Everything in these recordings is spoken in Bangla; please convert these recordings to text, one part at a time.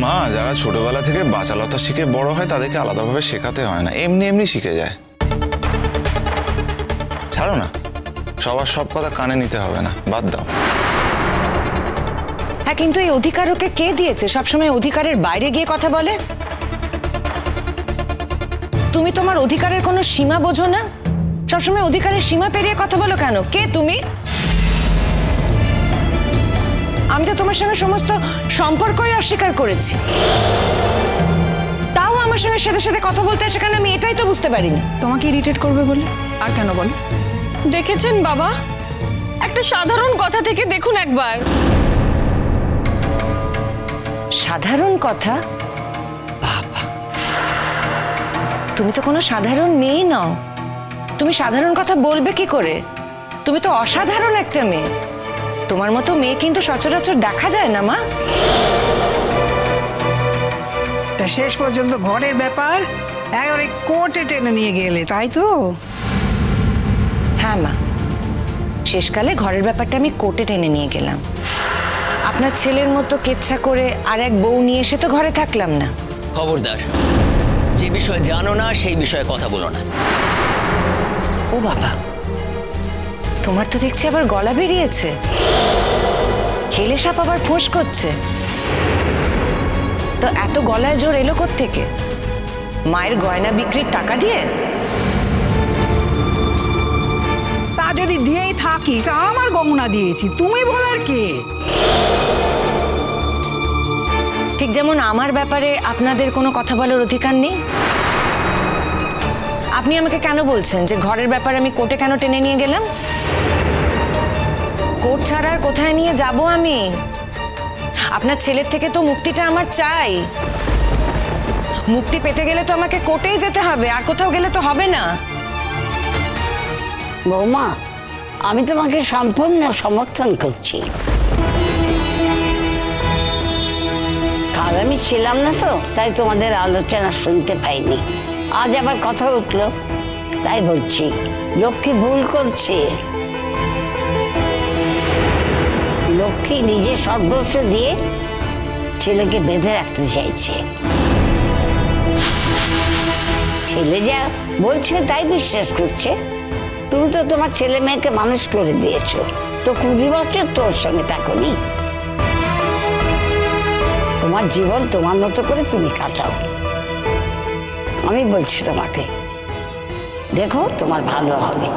মা, যারা ছোটবেলা থেকে বাচালতা শিখে বড় হয় তাদেরকে আলাদাভাবে শেখাতে হয় না, এমনি এমনি শিখে যায়। ছাড়ো না, সবার সব কথা কানে নিতে হবে না, বাদ দাও। হ্যাঁ, কিন্তু এই অধিকার ওকে কে দিয়েছে সবসময় অধিকারের বাইরে গিয়ে কথা বলে? তুমি তোমার অধিকারের কোনো সীমা বোঝো না? সবসময় অধিকারের সীমা পেরিয়ে কথা বলো কেন? কে তুমি? আমি তো তোমার সঙ্গে সমস্ত সম্পর্কই অস্বীকার করেছি, তাও আমার সঙ্গে সাথে সাথে কথা বলতে আসে কেন? আমি এটাই তো বুঝতে পারি না। তোমাকে ইরিটেট করবে বলে? আর কেন বলো? দেখেছেন বাবা, একটা সাধারণ কথা থেকে দেখুন একবার। সাধারণ কথা? বাবা, তুমি তো কোনো সাধারণ মেয়ে নও। তুমি সাধারণ কথা বলবে কি করে? তুমি তো অসাধারণ একটা মেয়ে। তোমার মতো মেয়ে কিন্তু সচরাচর দেখা যায় না মা। তা শেষ পর্যন্ত ঘরের ব্যাপার একেবারে কোর্টে টেনে নিয়ে গেলে, তাই তো? হ্যাঁ মা, শেষকালে ঘরের ব্যাপারটা আমি কোর্টে টেনে নিয়ে গেলাম। আপনার ছেলের মতো কেচ্ছা করে আর এক বউ নিয়ে এসে তো ঘরে থাকলাম না। খবরদার, যে বিষয়ে জানো না সেই বিষয়ে কথা বলো না। ও বাবা, তোমার তো দেখছি আবার গলা বেরিয়েছে। হেলে সাপ আবার ফোঁস করছে। তো এত গলায় জোর এলো কোত্থেকে? মায়ের গয়না বিক্রির টাকা দিয়ে? তা যদি দিয়েই থাকি, তা আমার গহনা দিয়েছি, তুমি বলার কে? ঠিক যেমন আমার ব্যাপারে আপনাদের কোনো কথা বলার অধিকার নেই। আপনি আমাকে কেন বলছেন যে ঘরের ব্যাপারে আমি কোর্টে কেন টেনে নিয়ে গেলাম? কোর্ট ছাড়া আর কোথায় নিয়ে যাব আমি? আপনার ছেলের থেকে তো মুক্তিটা আমার চাই। মুক্তি পেতে গেলে তো আমাকে কোর্টেই যেতে হবে, আর কোথাও গেলে তো হবে না। বৌমা, আমি তোমাকে সম্পূর্ণ সমর্থন করছি। কাল আমি ছিলাম না তো, তাই তোমাদের আলোচনা শুনতে পাইনি। আজ আবার কথা উঠলো, তাই বলছি লক্ষ্মী ভুল করছে। লক্ষ্মী নিজে সর্বস্ব দিয়ে ছেলেকে বেঁধে রাখতে চাইছে। ছেলে যা বলছে তাই বিশ্বাস করছে। তুমি তো তোমার ছেলে মেয়েকে মানুষ করে দিয়েছো, তো 20 বছর তোর সঙ্গে থাকোনি। তোমার জীবন তোমার মতো করে তুমি কাটাও। আমি বলছি তোমাকে, দেখো তোমার ভালো হবে।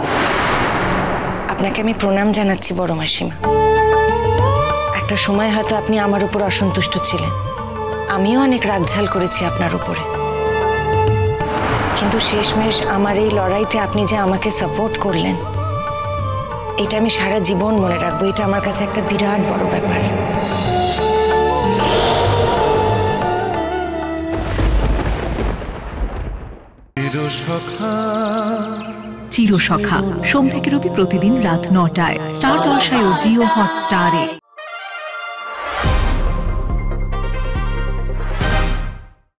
আপনাকে আমি প্রণাম জানাচ্ছি বড় মাসিমা। একটা সময় হয়তো আপনি আমার উপর অসন্তুষ্ট ছিলেন, আমিও অনেক রাগঝাল করেছি আপনার উপরে, কিন্তু শেষমেশ আমার এই লড়াইতে আপনি যে আমাকে সাপোর্ট করলেন, এটা আমি সারা জীবন মনে রাখবো। এটা আমার কাছে একটা বিরাট বড় ব্যাপার। চিরসখা সোম থেকে রবি প্রতিদিন রাত 9টায় স্টার জলসায় ও জিও হটস্টারে।